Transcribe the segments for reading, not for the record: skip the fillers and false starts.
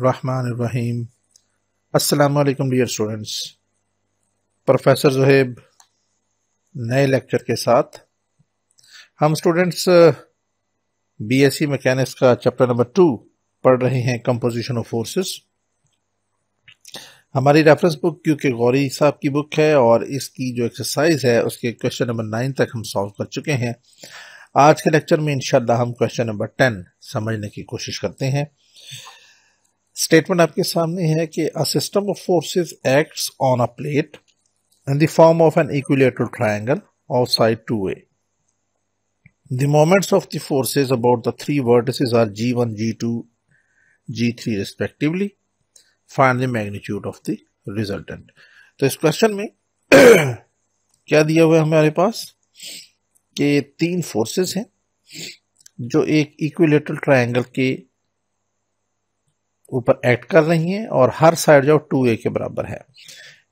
बिस्मिल्लाहिर्रहमानिर्रहीम। अस्सलामु अलैकुम डियर स्टूडेंट्स। प्रोफेसर ज़ुहैब नए लेक्चर के साथ हम स्टूडेंट्स बीएससी मैकेनिक्स का चैप्टर नंबर 2 पढ़ रहे हैं, कंपोजिशन ऑफ फोर्सेस। हमारी रेफरेंस बुक क्योंकि गौरी साहब की बुक है और इसकी जो एक्सरसाइज है उसके क्वेश्चन नंबर 9 तक हम सॉल्व कर चुके हैं। आज के लेक्चर में इंशाल्लाह हम क्वेश्चन नंबर 10 समझने की कोशिश करते हैं। स्टेटमेंट आपके सामने है कि a system of forces acts on a plate in the form of an equilateral triangle of side 2a. The moments of the forces about the three vertices are G1, G2, G3 respectively. Find the magnitude of the resultant. तो इस question में क्या दिया हुआ है हमारे पास कि तीन फोर्सेस हैं जो एक इक्विलेटरल ट्रायंगल के ऊपर एक्ट कर रही हैं और हर साइड जो 2a के बराबर है।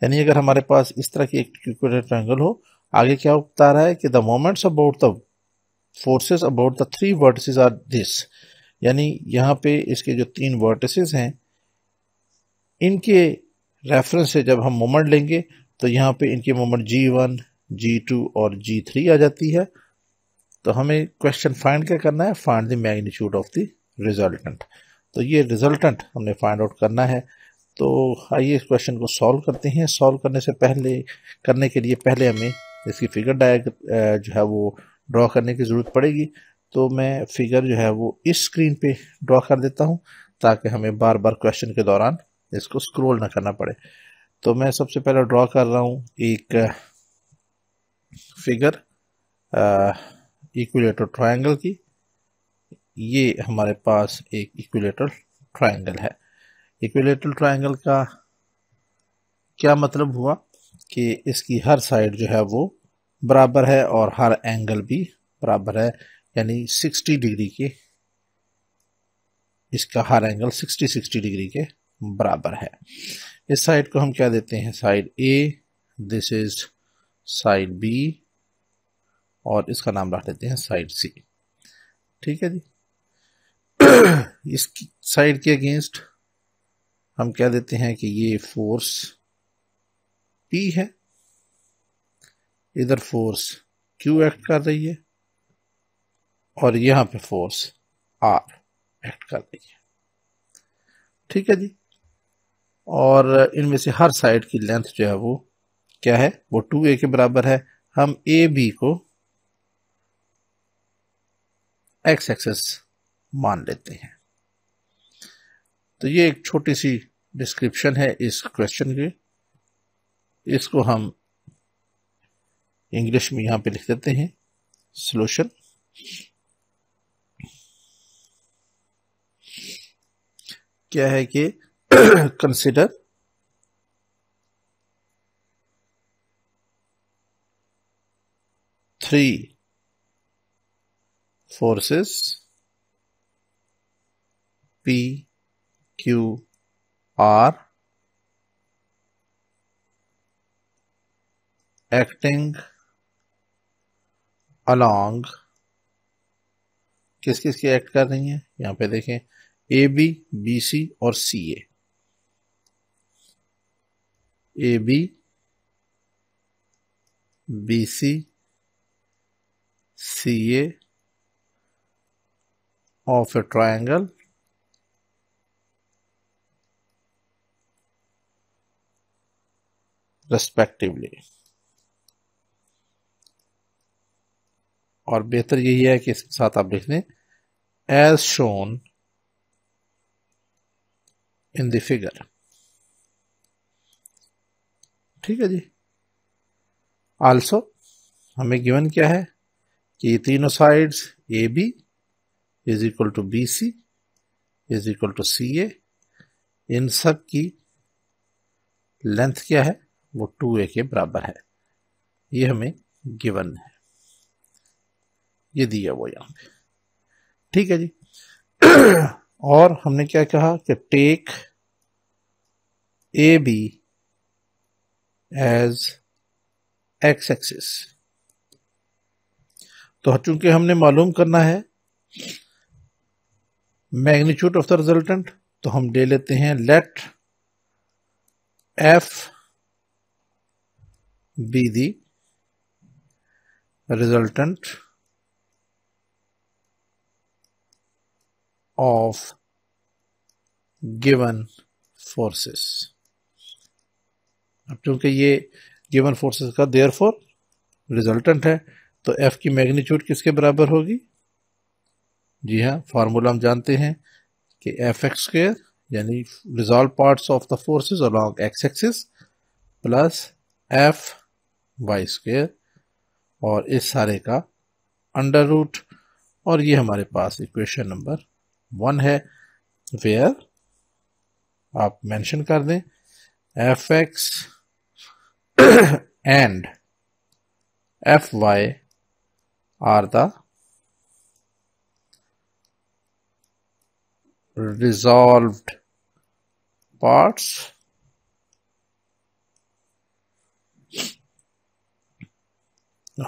यानी अगर हमारे पास इस तरह की एक इक्विलेटरल ट्रायंगल हो, आगे क्या बता रहा है कि the moments about the forces about the three vertices are this. यानी यहाँ पे इसके जो तीन वर्टिसेस हैं इनके रेफरेंस से जब हम मोमेंट लेंगे तो यहाँ पे इनकी मोमेंट G1, G2 और G3 आ जाती है। तो हमें क्वेश्चन फाइंड क्या करना है, find the magnitude of the resultant. तो ये रिजल्टेंट हमने फाइंड आउट करना है। तो आइए इस क्वेश्चन को सॉल्व करते हैं। सॉल्व करने के लिए पहले हमें इसकी फिगर डायग्राम जो है वो ड्रॉ करने की ज़रूरत पड़ेगी। तो मैं फिगर जो है वो इस स्क्रीन पे ड्रॉ कर देता हूं ताकि हमें बार बार क्वेश्चन के दौरान इसको स्क्रॉल ना करना पड़े। तो मैं सबसे पहले ड्रॉ कर रहा हूं एक फिगर इक्विलेटरल ट्रायंगल की। ये हमारे पास एक इक्विलेटरल ट्रायंगल है। इक्विलेटरल ट्रायंगल का क्या मतलब हुआ कि इसकी हर साइड जो है वो बराबर है और हर एंगल भी बराबर है, यानी 60 डिग्री के, इसका हर एंगल 60 डिग्री के बराबर है। इस साइड को हम क्या देते हैं, side A, this is side B और इसका नाम रख देते हैं साइड सी। ठीक है जी। इस साइड के अगेंस्ट हम क्या देते हैं कि ये फोर्स P है, इधर फोर्स Q एक्ट कर रही है और यहां पे फोर्स R एक्ट कर रही है। ठीक है जी। और इनमें से हर साइड की लेंथ जो है वो क्या है, वो 2a के बराबर है। हम AB को x एक्सिस मान लेते हैं। तो ये एक छोटी सी डिस्क्रिप्शन है इस क्वेश्चन के। इसको हम इंग्लिश में यहां पे लिख देते हैं सॉल्यूशन। क्या है कि consider three forces P, Q, R acting along, किस किस की एक्ट कर रही हैं, यहां पे देखें AB, BC और CA। AB, BC, CA of a triangle respectively। और बेहतर यही है कि इसके साथ आप लिख लें as shown in the figure. ठीक है जी। आल्सो हमें गिवन क्या है कि ये तीनों sides AB is equal to BC is equal to CA, इन सब की लेंथ क्या है, वो 2a के बराबर है। ये हमें गिवन है, ये दिया वो यहां पे। ठीक है जी। और हमने क्या कहा कि take AB as x axis. तो चूंकि हमने मालूम करना है मैग्नीट्यूड ऑफ द रिजल्टेंट, तो हम ले लेते हैं let F be the resultant of given forces. अब क्योंकि ये गिवन फोर्सेस का देयरफॉर रिजल्टेंट है, तो एफ की मैग्नीट्यूड किसके बराबर होगी? जी हाँ, फार्मूला हम जानते हैं कि एफ एक्स स्क्वायर यानी resolved parts of the forces along X axis plus F Y square, और इस सारे का अंडर रूट, और ये हमारे पास इक्वेशन नंबर 1 है, वेयर आप मेंशन कर दें F X and F Y are the resolved parts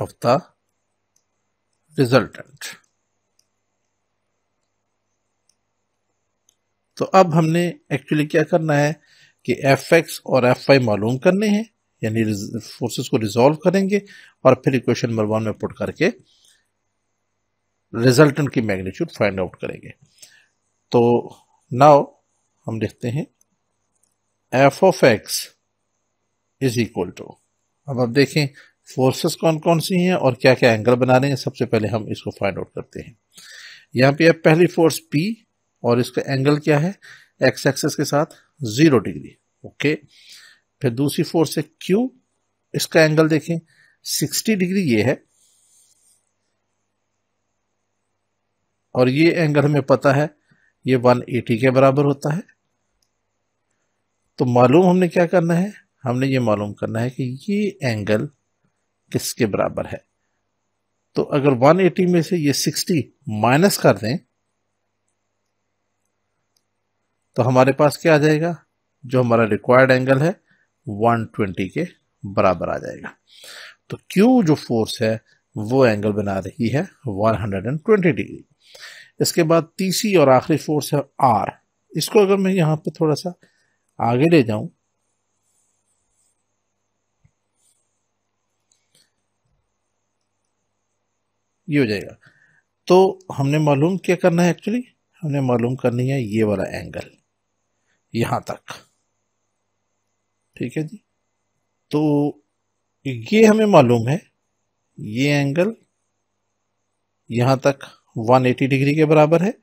of the resultant। तो अब हमने एक्चुअली क्या करना है कि एफ एक्स और एफ वाई मालूम करने हैं, यानी फोर्सेस को रिजॉल्व करेंगे और फिर इक्वेशन नंबर 1 में पुट करके रिजल्टेंट की मैग्नीट्यूड फाइंड आउट करेंगे। तो नाउ हम लिखते हैं F of X is equal to, अब आप देखें फोर्सेस कौन कौन सी हैं और क्या क्या एंगल बना रहे हैं। सबसे पहले हम इसको फाइंड आउट करते हैं। यहाँ पे अब पहली फोर्स P और इसका एंगल क्या है एक्स एक्सिस के साथ 0 डिग्री, ओके। फिर दूसरी फोर्स है Q, इसका एंगल देखें 60 डिग्री ये है, और ये एंगल हमें पता है ये 180 के बराबर होता है। तो मालूम हमने क्या करना है, हमने ये मालूम करना है कि ये एंगल किसके बराबर है। तो अगर 180 में से ये 60 माइनस कर दें तो हमारे पास क्या आ जाएगा, जो हमारा रिक्वायर्ड एंगल है 120 के बराबर आ जाएगा। तो Q जो फोर्स है वो एंगल बना रही है 120 डिग्री। इसके बाद तीसरी और आखिरी फोर्स है R। इसको अगर मैं यहां पे थोड़ा सा आगे ले जाऊं, ये हो जाएगा। तो हमने मालूम क्या करना है, एक्चुअली हमने मालूम करनी है ये वाला एंगल यहां तक, ठीक है जी। तो ये हमें मालूम है ये एंगल यहां तक 180 डिग्री के बराबर है।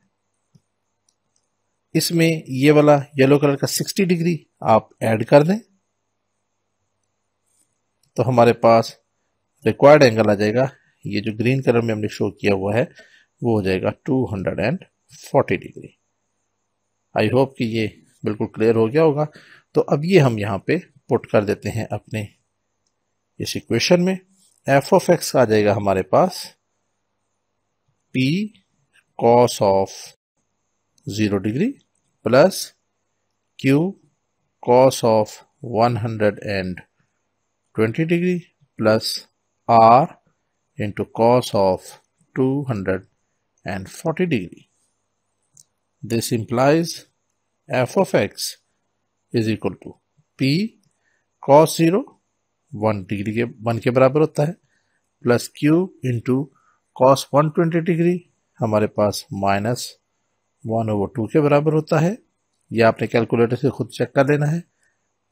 इसमें ये वाला येलो कलर का 60 डिग्री आप ऐड कर दें तो हमारे पास रिक्वायर्ड एंगल आ जाएगा, ये जो ग्रीन कलर में हमने शो किया हुआ है वो हो जाएगा 240 डिग्री। आई होप कि ये बिल्कुल क्लियर हो गया होगा। तो अब ये हम यहाँ पे पुट कर देते हैं अपने इस इक्वेशन में। एफ ऑफ एक्स आ जाएगा हमारे पास P cos of 0 degree plus Q cos of 120 degree plus R into cos of 240 degree. This implies f of x is equal to P cos 0 1 के बराबर होता है plus Q into cos 120 degree हमारे पास -1/2 के बराबर होता है। ये आपने कैलकुलेटर से खुद चेक कर लेना है।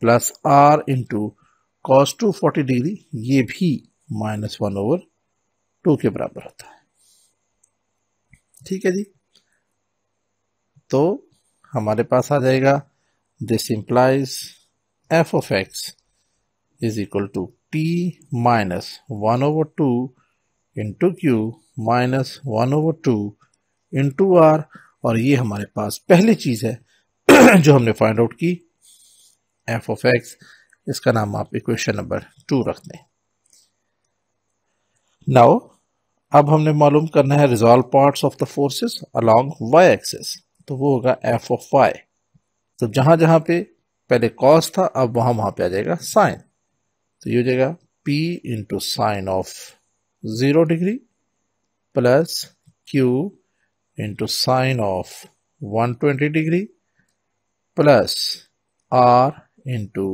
Plus R into cos 240 degree ये भी -1/2 के बराबर होता है, ठीक है जी। तो हमारे पास आ जाएगा this implies F of X is equal to P -1/2 into Q -1/2 into R, और ये हमारे पास पहली चीज है जो हमने फाइंड आउट की एफ ऑफ एक्स। इसका नाम आप इक्वेशन नंबर 2 रख दें। नाउ अब हमने मालूम करना है resolved parts of the forces along Y axis, तो वो होगा एफ ऑफ वाई। तो जहां जहां पे पहले कॉस था अब वहां पे आ जाएगा साइन, तो ये हो जाएगा P into sine of 0 degree plus Q into sine of 120 degree plus r into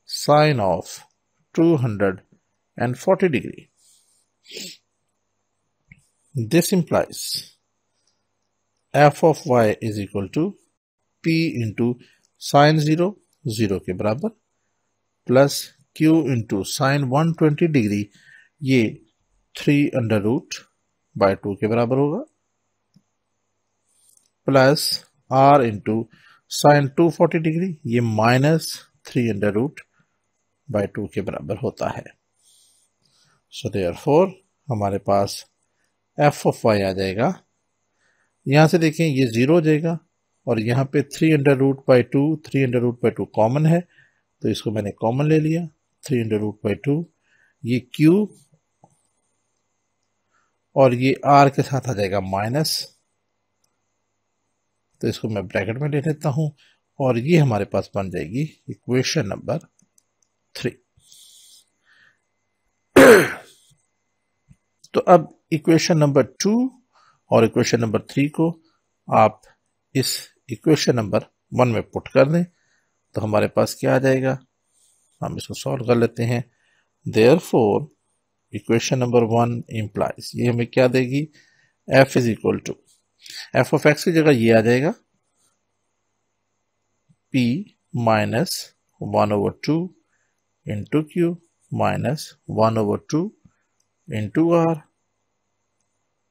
sine of 240 degree. This implies f of y is equal to p into sine 0 के बराबर plus q into sine 120 degree, ये 3√/2 के बराबर होगा, plus r into sine 240 degree, ये -3√/2 के बराबर होता है. सो देयरफॉर हमारे पास f ऑफ y आ जाएगा. यहां से देखें ये 0 हो जाएगा और यहाँ पे 3√2 कॉमन है, तो इसको मैंने कॉमन ले लिया. 3√2 ये q और ये r के साथ आ जाएगा माइनस, तो इसको मैं ब्रैकेट में ले लेता हूं और ये हमारे पास बन जाएगी इक्वेशन नंबर 3. तो अब इक्वेशन नंबर 2 और इक्वेशन नंबर 3 को आप इस इक्वेशन नंबर 1 में पुट कर दें तो हमारे पास क्या आ जाएगा. हम इसको सॉल्व कर लेते हैं. देयरफॉर इक्वेशन नंबर 1 इंप्लाइज, ये हमें क्या देगी, f is equal to f of x की जगह ये आ जाएगा p minus 1/2 into q minus 1/2 into r,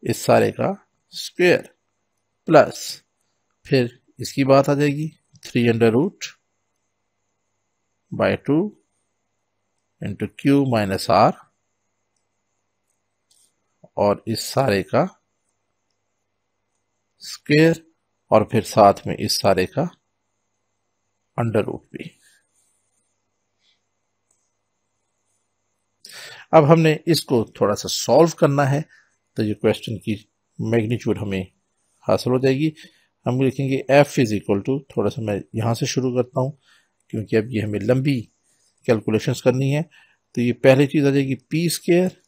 इस सारे का स्क्वायर, प्लस फिर इसकी बात आ जाएगी 3√/2 इंटू q माइनस r और इस सारे का स्क्वायर और फिर साथ में इस सारे का अंडर रूट भी. अब हमने इसको थोड़ा सा सॉल्व करना है तो ये क्वेश्चन की मैग्नीट्यूड हमें हासिल हो जाएगी. हम लिखेंगे f इज इक्वल टू, थोड़ा सा मैं यहाँ से शुरू करता हूँ क्योंकि अब ये हमें लंबी कैलकुलेशंस करनी है. तो ये पहली चीज़ आ जाएगी p square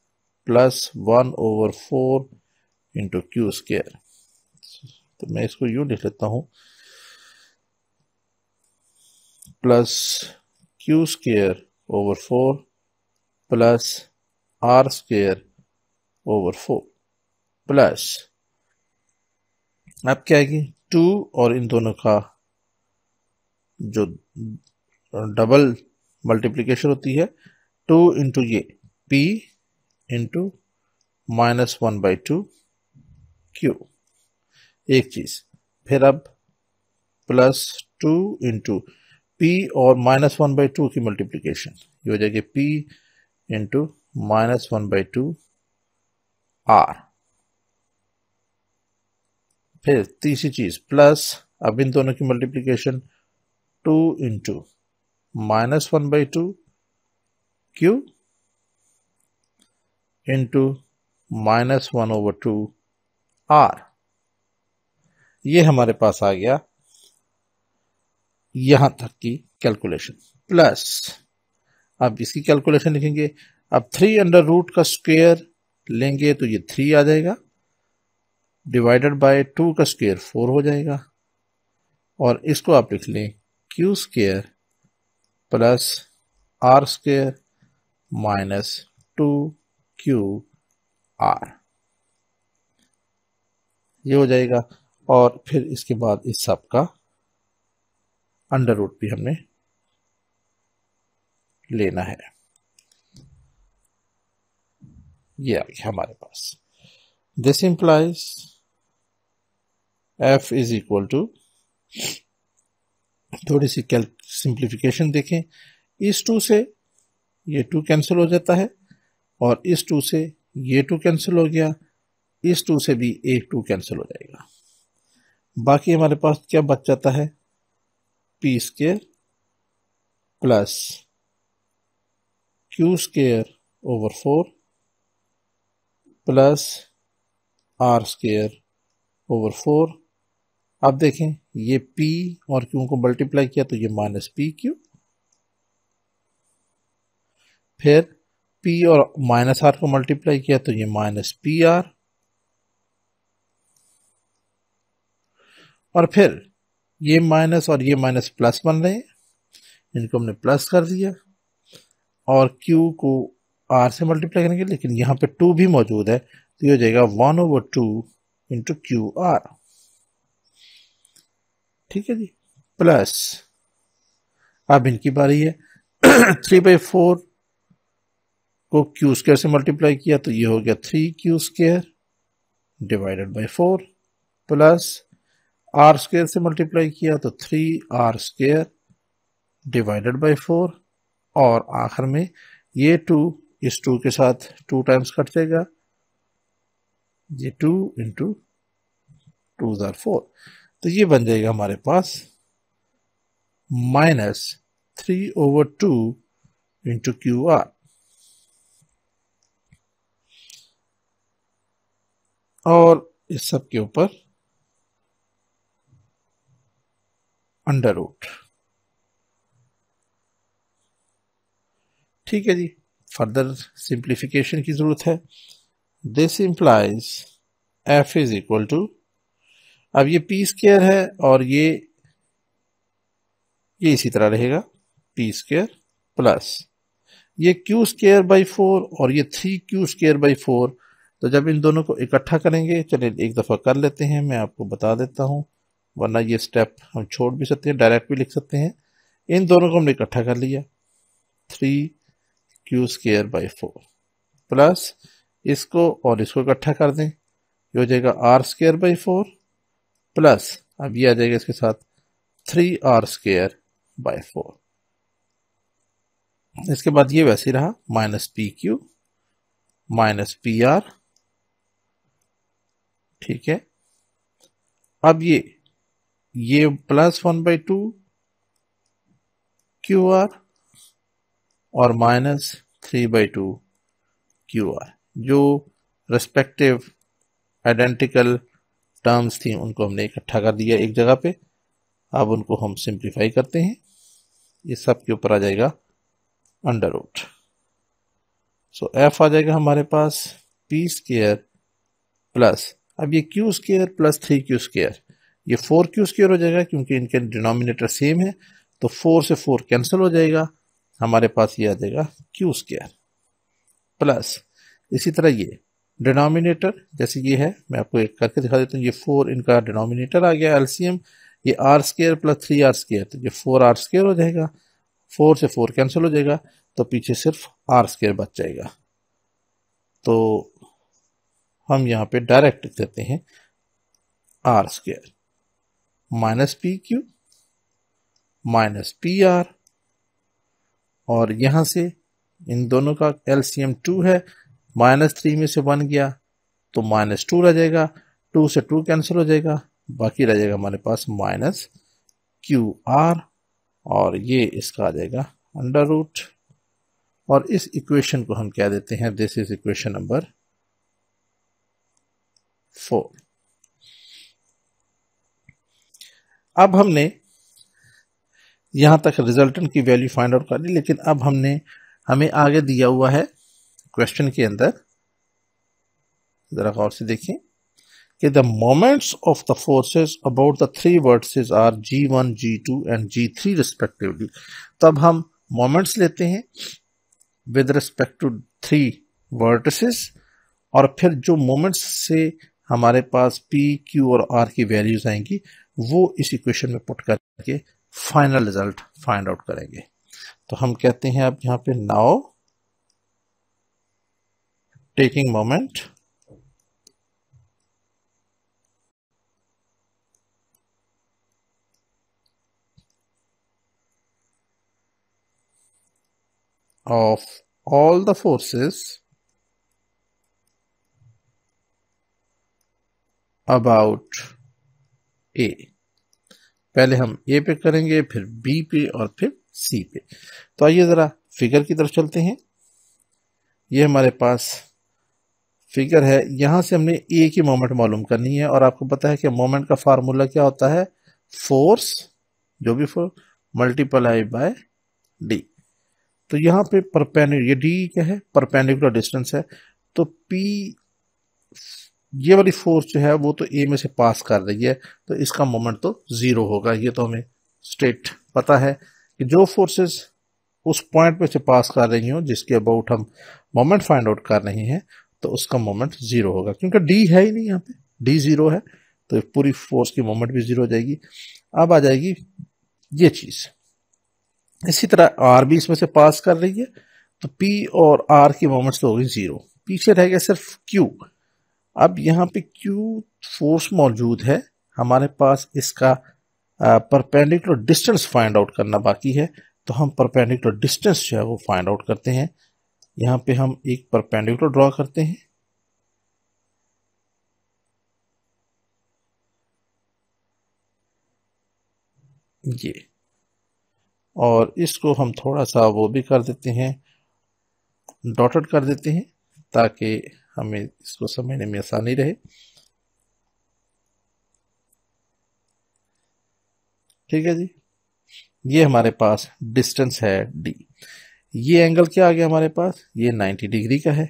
plus 1/4 into Q square. तो मैं इसको यूँ लिख लेता हूँ, plus Q square over 4 plus r square over 4 plus, अब क्या आएगी 2 और इन दोनों का जो डबल मल्टीप्लिकेशन होती है 2 इंटू ये p इंटू -1/2 q, एक चीज. फिर अब प्लस 2 इंटू p और -1/2 की मल्टीप्लिकेशन, ये हो जाएगी p इंटू -1/2 r. फिर तीसरी चीज प्लस, अब इन दोनों की multiplication 2 into -1/2 q into -1/2 r. ये हमारे पास आ गया यहां तक की कैलकुलेशन. प्लस अब इसकी कैलकुलेशन लिखेंगे. अब 3√2 का स्क्वायर लेंगे तो ये 3 आ जाएगा, डिवाइडेड बाय 2 का स्क्वायर 4 हो जाएगा, और इसको आप लिख लें Q square plus r square minus 2qr, ये हो जाएगा. और फिर इसके बाद इस सब का अंडर रूट भी हमने लेना है. ये आ गया हमारे पास. This implies f is equal to, थोड़ी सी सिंप्लीफिकेशन देखें. इस 2 से ये 2 कैंसिल हो जाता है और इस 2 से ये 2 कैंसिल हो गया, इस 2 से भी एक 2 कैंसिल हो जाएगा. बाकी हमारे पास क्या बच जाता है, p square plus q square over 4 plus r square over 4. अब देखें ये p और q को मल्टीप्लाई किया तो ये माइनस pq, फिर p और माइनस r को मल्टीप्लाई किया तो ये माइनस pr, और फिर ये माइनस और ये माइनस प्लस बन रहे हैं, इनको हमने प्लस कर दिया और Q को R से मल्टीप्लाई करेंगे, लेकिन यहाँ पे 2 भी मौजूद है तो ये हो जाएगा 1/2 इंटू QR। ठीक है जी, प्लस अब इनकी बारी है 3/4 को Q² से मल्टीप्लाई किया तो ये हो गया 3Q² divided by 4 plus R² से मल्टीप्लाई किया तो 3R² डिवाइडेड बाई 4 और आखिर में ये 2 इस 2 के साथ 2 टाइम्स कट जाएगा, ये 2 इंटू 2 ज़ार 4 तो ये बन जाएगा हमारे पास -3/2 इंटू QR। और इस सब के ऊपर अंडर रूट। ठीक है जी, फर्दर सिंप्लीफिकेशन की जरूरत है। This implies f is equal to, अब ये p² है और ये इसी तरह रहेगा p² प्लस ये Q² बाई 4 और ये 3Q² बाई 4। तो जब इन दोनों को इकट्ठा करेंगे, चलिए एक दफ़ा कर लेते हैं, मैं आपको बता देता हूं, वरना ये स्टेप हम छोड़ भी सकते हैं, डायरेक्ट भी लिख सकते हैं। इन दोनों को हमने इकट्ठा कर लिया, 3Q² बाई 4 प्लस इसको और इसको इकट्ठा कर दें, ये हो जाएगा R² बाई 4 प्लस अब ये आ जाएगा इसके साथ 3R² बाई 4। इसके बाद ये वैसे ही रहा -PQ -PR। ठीक है, अब ये प्लस 1/2 QR और -3/2 QR, जो रेस्पेक्टिव आइडेंटिकल टर्म्स थी उनको हमने इकट्ठा कर दिया एक जगह पे। अब उनको हम सिंप्लीफाई करते हैं, ये सब के ऊपर आ जाएगा अंडर रूट। सो f आ जाएगा हमारे पास p² प्लस अब ये Q² प्लस 3Q², ये 4Q² हो जाएगा क्योंकि इनके डिनोमिनेटर सेम है, तो 4 से 4 कैंसिल हो जाएगा, हमारे पास ये आ जाएगा Q² प्लस इसी तरह ये डिनोमिनेटर जैसे ये है, मैं आपको एक करके दिखा देता हूँ, ये 4 इनका डिनोमिनेटर आ गया एलसीएम, ये R² प्लस 3R², तो ये 4R² हो जाएगा, 4 से 4 कैंसिल हो जाएगा, तो पीछे सिर्फ R² बच जाएगा। तो हम यहाँ पे डायरेक्ट लिख देते हैं R² -PQ -PR और यहां से इन दोनों का एलसीएम 2 है, -3 में से 1 गया तो -2 रह जाएगा, 2 से 2 कैंसिल हो जाएगा, बाकी रह जाएगा हमारे पास -QR और ये इसका आ जाएगा अंडर रूट। और इस इक्वेशन को हम क्या देते हैं, दिस इज इक्वेशन नंबर 4। अब हमने यहां तक रिजल्टेंट की वैल्यू फाइंड आउट कर ली, लेकिन अब हमें आगे दिया हुआ है क्वेश्चन के अंदर, जरा गौर से देखें कि the moments of the forces about the 3 vertices are G1, G2 and G3 respectively. तो अब हम मोमेंट्स लेते हैं विद रिस्पेक्ट टू 3 वर्टिसेस और फिर जो मोमेंट्स से हमारे पास P, Q और R की वैल्यूज आएंगी वो इस इक्वेशन में पुट करके फाइनल रिजल्ट फाइंड आउट करेंगे। तो हम कहते हैं अब यहां पे now taking moment of all the forces about A। पहले हम A पे करेंगे, फिर B पे और फिर C पे। तो आइए जरा फिगर की तरफ चलते हैं। ये हमारे पास फिगर है, यहां से हमने A की मोमेंट मालूम करनी है और आपको पता है कि मोमेंट का फार्मूला क्या होता है, फोर्स जो भी फोर्स मल्टीप्लाई बाय D। तो यहाँ पे परपेंडिकुलर, ये D क्या है, परपेंडिकुलर डिस्टेंस है, तो P ये वाली फोर्स जो है वो तो ए में से पास कर रही है, तो इसका मोमेंट तो जीरो होगा। ये तो हमें स्ट्रेट पता है कि जो फोर्सेस उस पॉइंट पे से पास कर रही हो जिसके अबाउट हम मोमेंट फाइंड आउट कर रहे हैं, तो उसका मोमेंट जीरो होगा, क्योंकि डी है ही नहीं, यहाँ पे डी जीरो है, तो पूरी फोर्स की मोमेंट भी जीरो हो जाएगी। अब आ जाएगी ये चीज। इसी तरह आर भी इसमें से पास कर रही है, तो पी और आर की मोमेंट्स तो हो गई जीरो, पीछे रह गया सिर्फ क्यू। अब यहाँ पे क्यू फोर्स मौजूद है, हमारे पास इसका परपेंडिकुलर डिस्टेंस फाइंड आउट करना बाकी है, तो हम परपेंडिकुलर डिस्टेंस जो है वो फाइंड आउट करते हैं। यहाँ पे हम एक परपेंडिकुलर ड्रॉ करते हैं, ये, और इसको हम थोड़ा सा वो भी कर देते हैं, डॉटेड कर देते हैं, ताकि हमें इसको समझने में आसानी रहे। ठीक है जी, ये हमारे पास डिस्टेंस है डी। ये एंगल क्या आ गया हमारे पास, ये 90 डिग्री का है।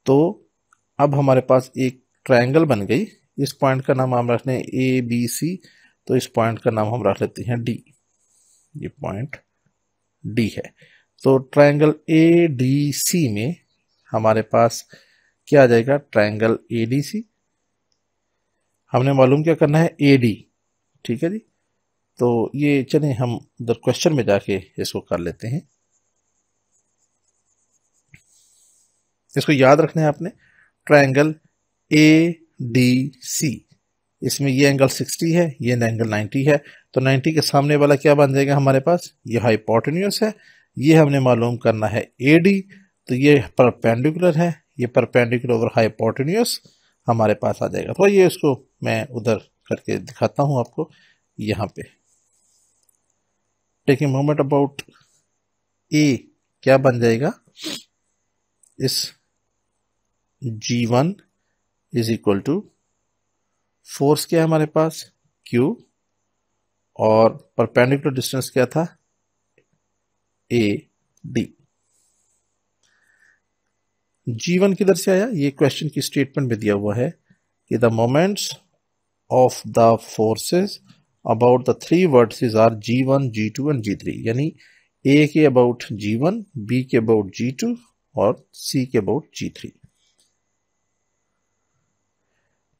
तो अब हमारे पास एक ट्रायंगल बन गई, इस पॉइंट का नाम हम रखने ए बी सी, तो इस पॉइंट का नाम हम रख लेते हैं डी, ये पॉइंट डी है। तो ट्रायंगल ए डी सी में हमारे पास क्या आ जाएगा, ट्रायंगल ए डी सी। हमने मालूम क्या करना है, ए डी। ठीक है जी, तो ये चलें हम उधर क्वेश्चन में जाके इसको कर लेते हैं। इसको याद रखना है आपने, ट्रायंगल ए डी सी, इसमें ये एंगल 60 है, ये एंगल 90 है, तो 90 के सामने वाला क्या बन जाएगा हमारे पास, ये हाइपोटेन्यूस है। ये हमने मालूम करना है ए डी, तो ये परपेंडिकुलर है, ये परपेंडिकुलर ओवर हाइपोटेन्यूस हमारे पास आ जाएगा। तो ये इसको मैं उधर करके दिखाता हूं आपको। यहाँ पे टेकिंग मोमेंट अबाउट ए क्या बन जाएगा, इस G1 is equal to force क्या है हमारे पास Q, और परपेंडिकुलर डिस्टेंस क्या था AD। G1 किधर से आया, ये क्वेश्चन की स्टेटमेंट में दिया हुआ है कि the moments of the forces about the three vertices are G1, G2 and G3, यानी A के अबाउट G1, B के अबाउट G2 और C के अबाउट G3।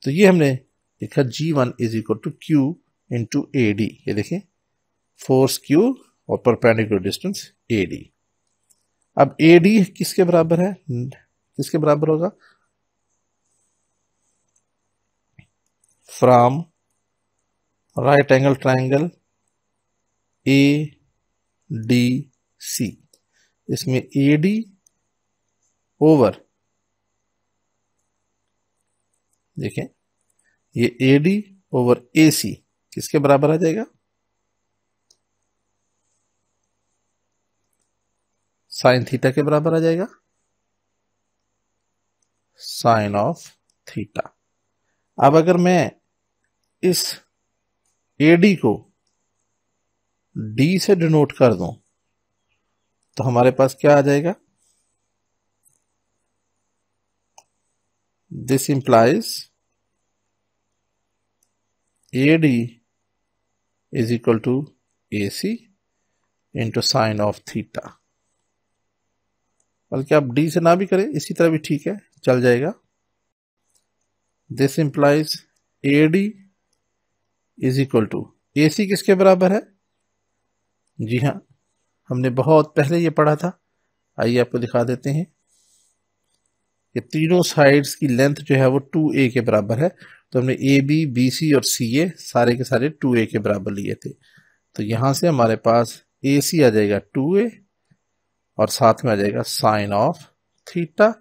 तो ये हमने लिखा G1 is equal to Q into AD, ये देखें फोर्स Q और परपेंडिकुलर डिस्टेंस AD। अब AD किसके बराबर है, किसके बराबर होगा, from right angle triangle ADC, इसमें AD ओवर, देखें ये AD ओवर AC किसके बराबर आ जाएगा, साइन थीटा के बराबर आ जाएगा, साइन ऑफ थीटा। अब अगर मैं इस AD को D से डिनोट कर दूं, तो हमारे पास क्या आ जाएगा, this implies AD is equal to AC into sine of theta. बल्कि आप D से ना भी करें, इसी तरह भी ठीक है, चल जाएगा। This implies AD is equal to AC किसके बराबर है, जी हाँ हमने बहुत पहले ये पढ़ा था, आइए आपको दिखा देते हैं कि तीनों साइड्स की लेंथ जो है वो 2a के बराबर है। तो हमने AB, BC और CA सारे के सारे 2a के बराबर लिए थे, तो यहां से हमारे पास AC आ जाएगा 2a और साथ में आ जाएगा sine of theta.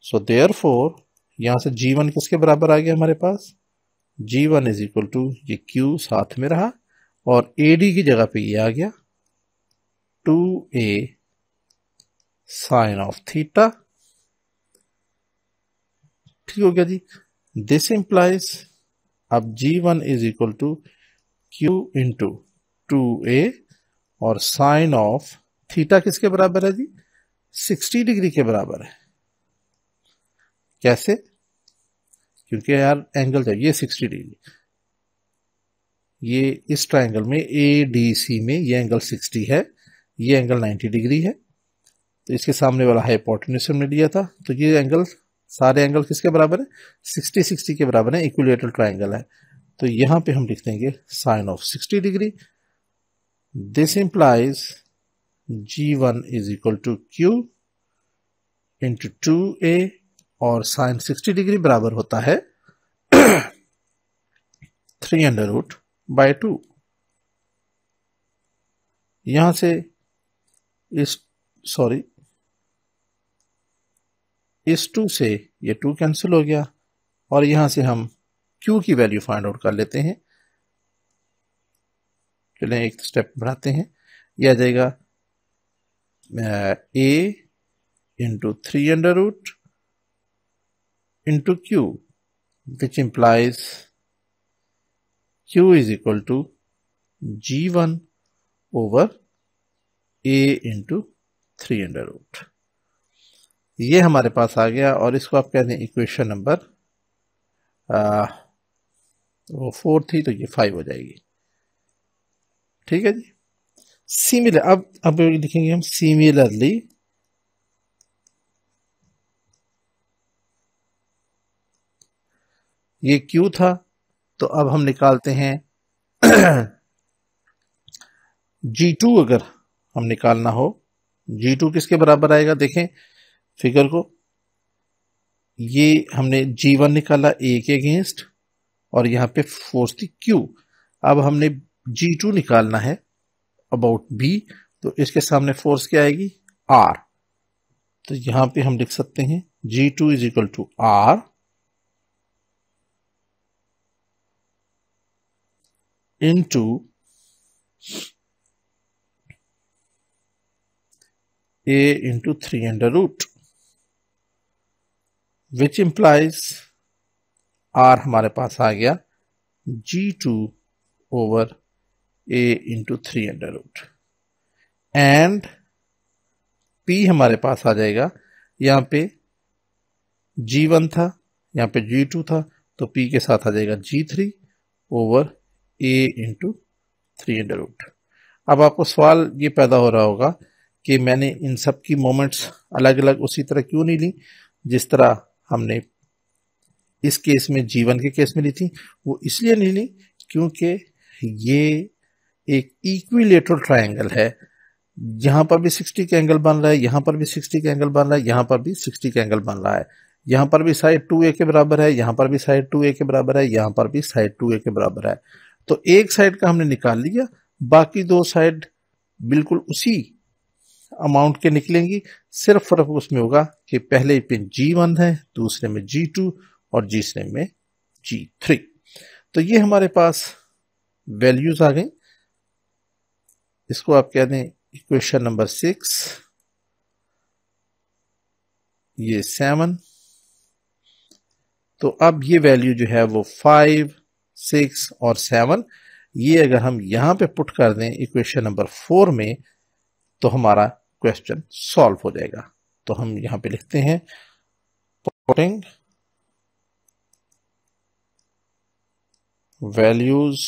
So therefore यहां से G1 किसके बराबर आ गया हमारे पास, G1 इज इक्वल टू, ये Q साथ में रहा और AD की जगह पे ये आ गया 2a साइन ऑफ थीटा। ठीक हो गया जी। दिस इंप्लाइज अब G1 is equal to Q into 2a और साइन ऑफ थीटा किसके बराबर है जी, 60 डिग्री के बराबर है। कैसे, क्योंकि यार एंगल जब ये 60 डिग्री, ये इस ट्राइंगल में ADC में ये एंगल 60 है, ये एंगल 90 डिग्री है, तो इसके सामने वाला हाइपोटेन्यूज हमने लिया था, तो ये एंगल, सारे एंगल किसके बराबर है, 60 के बराबर है, इक्विलेटरल ट्राइंगल है। तो यहां पे हम लिख देंगे sine of 60 degree. This implies G1 is equal to Q into 2A, और साइन 60 डिग्री बराबर होता है 3√2। यहां से इस 2 से ये 2 कैंसिल हो गया, और यहां से हम Q की वैल्यू फाइंड आउट कर लेते हैं। चलें एक स्टेप बढ़ाते हैं, यह आ जाएगा A into 3√ into Q, which implies Q is equal to G1 over A into 3√। ये हमारे पास आ गया, और इसको आप कहते हैं इक्वेशन नंबर वो 4 थी, तो ये 5 हो जाएगी। ठीक है जी। सिमिलर, अब लिखेंगे हम सिमिलरली ये Q था, तो अब हम निकालते हैं G2। अगर हम निकालना हो, G2 किसके बराबर आएगा, देखें फिगर को, ये हमने G1 निकाला A के अगेंस्ट, और यहां पे फोर्स थी Q। अब हमने G2 निकालना है अबाउट B, तो इसके सामने फोर्स क्या आएगी, R। तो यहां पे हम लिख सकते हैं G2 is equal to R into A into 3√, which implies R हमारे पास आ गया G2 over A into 3√, and P हमारे पास आ जाएगा, यहां पे G1 था, यहां पे G2 था, तो P के साथ आ जाएगा G3 ओवर A इंटू 3√। अब आपको सवाल ये पैदा हो रहा होगा कि मैंने इन सब की मोमेंट्स अलग अलग उसी तरह क्यों नहीं ली जिस तरह हमने इस केस में G1 के केस में ली थी। वो इसलिए नहीं ली क्योंकि ये एक इक्विलेटरल ट्रायंगल है, यहां पर भी 60 का एंगल बन रहा है, यहां पर भी 60 का एंगल बन रहा है, यहां पर भी 60 का एंगल बन रहा है, यहां पर भी साइड 2A के बराबर है, यहां पर भी साइड 2A के बराबर है, यहां पर भी साइड 2A के बराबर है। तो एक साइड का हमने निकाल लिया, बाकी दो साइड बिल्कुल उसी अमाउंट के निकलेंगी, सिर्फ फर्क उसमें होगा कि पहले पे G1 है, दूसरे में G2 और तीसरे में G3। तो ये हमारे पास वैल्यूज आ गई, इसको आप कह दें इक्वेशन नंबर 6, ये 7। तो अब ये वैल्यू जो है वो 5, 6 और 7, ये अगर हम यहां पे पुट कर दें इक्वेशन नंबर 4 में, तो हमारा क्वेश्चन सॉल्व हो जाएगा। तो हम यहां पे लिखते हैं putting values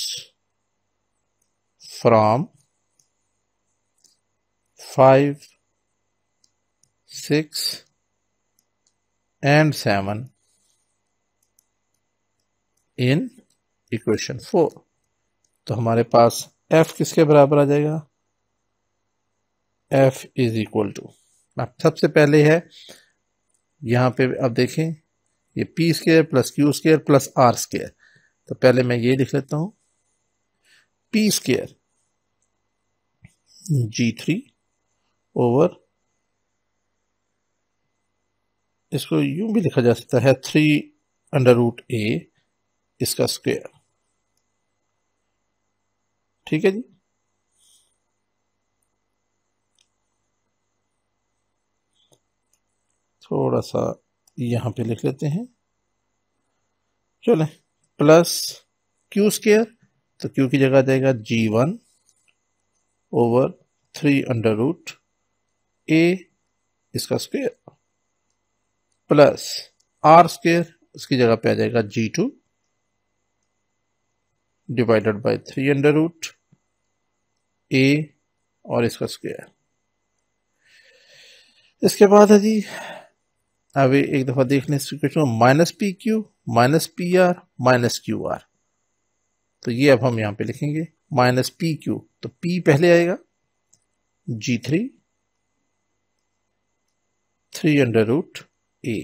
from 5, 6 and 7 in equation 4। तो हमारे पास f किसके बराबर आ जाएगा, f इज इक्वल टू, अब सबसे पहले है यहां पे, अब देखें ये p square plus q square plus r square, तो पहले मैं ये लिख लेता हूं p स्क्वायर G3 ओवर, इसको यूं भी लिखा जा सकता है 3√A इसका स्क्वायर। ठीक है जी। थोड़ा सा यहां पे लिख लेते हैं, चले, प्लस Q स्क्वायर, तो Q की जगह आ जाएगा G1 ओवर 3√A इसका स्क्वायर, प्लस R स्क्वायर, उसकी जगह पे आ जाएगा G2 divided by 3 under root A और इसका स्क्वायर। इसके बाद है जी, अभी एक दफा देख लें situation, minus P Q minus P R minus Q R. तो ये अब हम यहां पे लिखेंगे माइनस पी क्यू, तो P पहले आएगा G3 3 अंडर रूट A,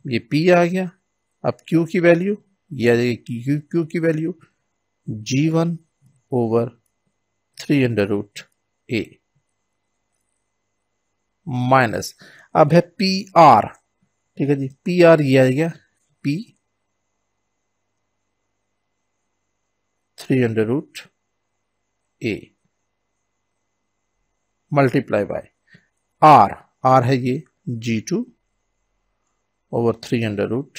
ये P आ गया। अब Q की वैल्यू ये आ जाएगी Q की value G1 over 3 under root A minus, अब है पी आर, ठीक है जी, पी आर ये आ गया P 3 under root A multiply by R, R है ये G2 over 3 under root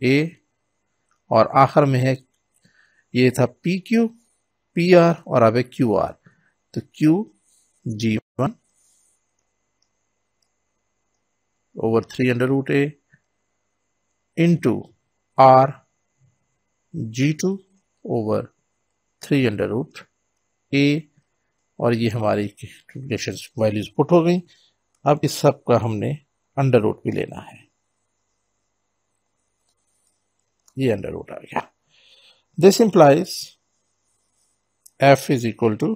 A, और आखिर में है ये था पी क्यू पी आर और अब है क्यू आर, तो Q G1 over 3 under root A into R G2 over 3 under root A, और ये हमारी कैलकुलेशन वैल्यूज पुट हो गई। अब इस सब का हमने अंडर रूट भी लेना है, ये अंडर रूट आ गया। This implies f is equal to,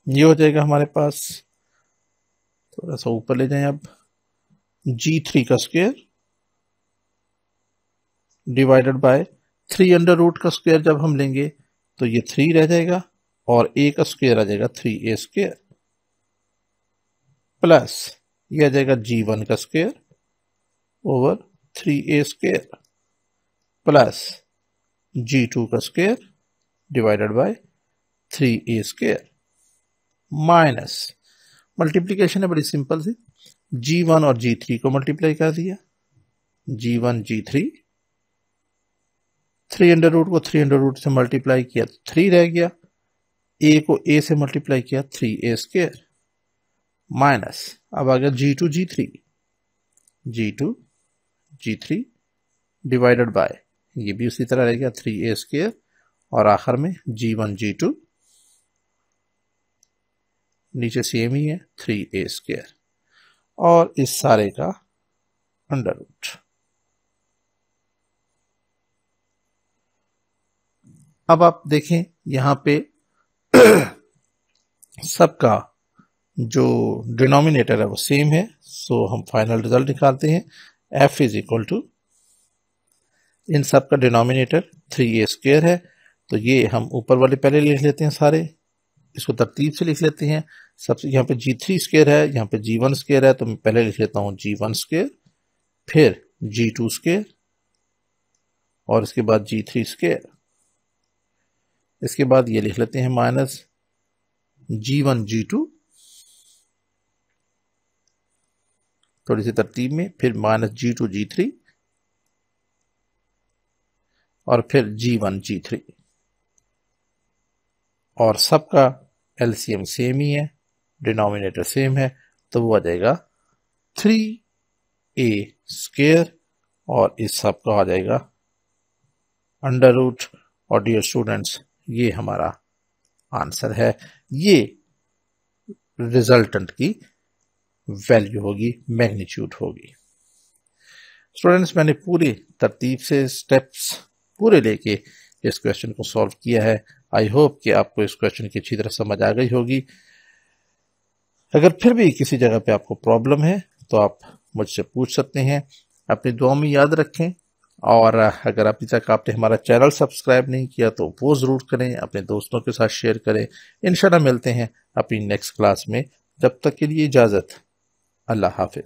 ये हो जाएगा हमारे पास, थोड़ा सा ऊपर ले जाएं अब, G3 का square divided by 3 under root का स्क्वायर जब हम लेंगे तो ये 3 रह जाएगा और A का स्क्वायर आ जाएगा 3A स्क्वायर, प्लस ये आ जाएगा G1 का square over 3A square plus G2 का square divided bye 3A square minus, multiplication है बड़ी सिंपल सी, G1 और G3 को मल्टीप्लाई कर दिया, G1 G3, 3 अंडर रूट को 3 अंडर रूट से मल्टीप्लाई किया तो 3 रह गया, A को A से मल्टीप्लाई किया 3A स्क्वायर माइनस, अब आ गया G2 G3, G2 G3 divided by, ये भी उसी तरह रह गया 3A स्क्वायर, और आखिर में G1 G2 नीचे सेम ही है 3A स्क्वायर, और इस सारे का अंडर रूट। अब आप देखें यहां पे सबका जो डिनोमिनेटर है वो सेम है, सो हम फाइनल रिजल्ट निकालते हैं। f इज इक्वल टू, इन सब का डिनोमिनेटर 3A स्क्वायर है, तो ये हम ऊपर वाले पहले लिख लेते हैं, सारे इसको तरतीब से लिख लेते हैं। सबसे यहाँ पे G3 स्क्वायर है, यहाँ पे G1 स्क्वायर है, तो मैं पहले लिख लेता हूँ G1 स्क्वायर, फिर G2 स्क्वायर और इसके बाद G3 स्क्वायर, इसके बाद ये लिख लेते हैं माइनस G1 G2, थोड़ी सी तरतीब में, फिर माइनस G2 G3 और फिर G1 G3, और सबका एलसीएम सेम ही है, डिनोमिनेटर सेम है, तो वो आ जाएगा 3A स्क्वायर और इस सब का आ जाएगा अंडर रूट। और डियर स्टूडेंट्स, ये हमारा आंसर है, ये रिजल्टेंट की वैल्यू होगी, मैग्नीट्यूड होगी। स्टूडेंट्स, मैंने पूरी तरतीब से स्टेप्स पूरे लेके इस क्वेश्चन को सॉल्व किया है। आई होप कि आपको इस क्वेश्चन की अच्छी तरह समझ आ गई होगी। अगर फिर भी किसी जगह पे आपको प्रॉब्लम है तो आप मुझसे पूछ सकते हैं। अपनी दुआ में याद रखें, और अगर अभी तक आपने हमारा चैनल सब्सक्राइब नहीं किया तो वो ज़रूर करें, अपने दोस्तों के साथ शेयर करें। इंशाल्लाह मिलते हैं अपनी नेक्स्ट क्लास में, जब तक के लिए इजाज़त, अल्लाह हाफिज़।